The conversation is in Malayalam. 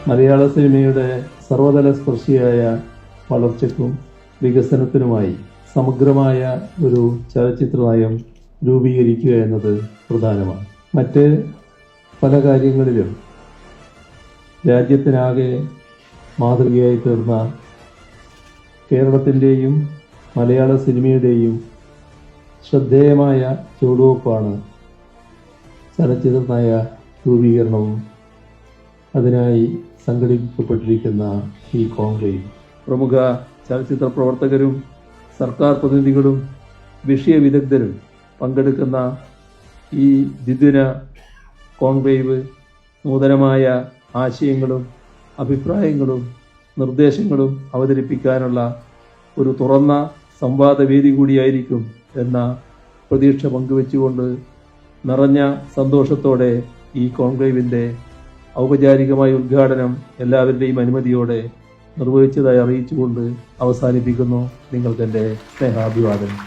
മലയാള സിനിമയുടെ സർവതല സ്പർശിയായ വളർച്ചയ്ക്കും വികസനത്തിനുമായി സമഗ്രമായ ഒരു ചലച്ചിത്ര നയം രൂപീകരിക്കുക എന്നത് പ്രധാനമാണ്. മറ്റ് പല കാര്യങ്ങളിലും രാജ്യത്തിനാകെ മാതൃകയായി തീർന്ന കേരളത്തിൻ്റെയും മലയാള സിനിമയുടെയും ശ്രദ്ധേയമായ ചുവടുവെപ്പാണ് ചലച്ചിത്ര നയ രൂപീകരണവും അതിനായി സംഘടിപ്പിക്കപ്പെട്ടിരിക്കുന്ന ഈ കോൺക്ലേവ്. പ്രമുഖ ചലച്ചിത്ര പ്രവർത്തകരും സർക്കാർ പ്രതിനിധികളും വിഷയ വിദഗ്ധരും പങ്കെടുക്കുന്ന ഈ ദ്വിദിന കോൺക്ലേവ് നൂതനമായ ആശയങ്ങളും അഭിപ്രായങ്ങളും നിർദ്ദേശങ്ങളും അവതരിപ്പിക്കാനുള്ള ഒരു തുറന്ന സംവാദവേദി കൂടിയായിരിക്കും എന്ന പ്രതീക്ഷ പങ്കുവെച്ചുകൊണ്ട് നിറഞ്ഞ സന്തോഷത്തോടെ ഈ കോൺക്ലേവിൻ്റെ ഔപചാരികമായ ഉദ്ഘാടനം എല്ലാവരുടെയും അനുമതിയോടെ നിർവഹിച്ചതായി അറിയിച്ചുകൊണ്ട് അവസാനിപ്പിക്കുന്നു. നിങ്ങൾക്കെൻ്റെ സ്നേഹാഭിവാദനം.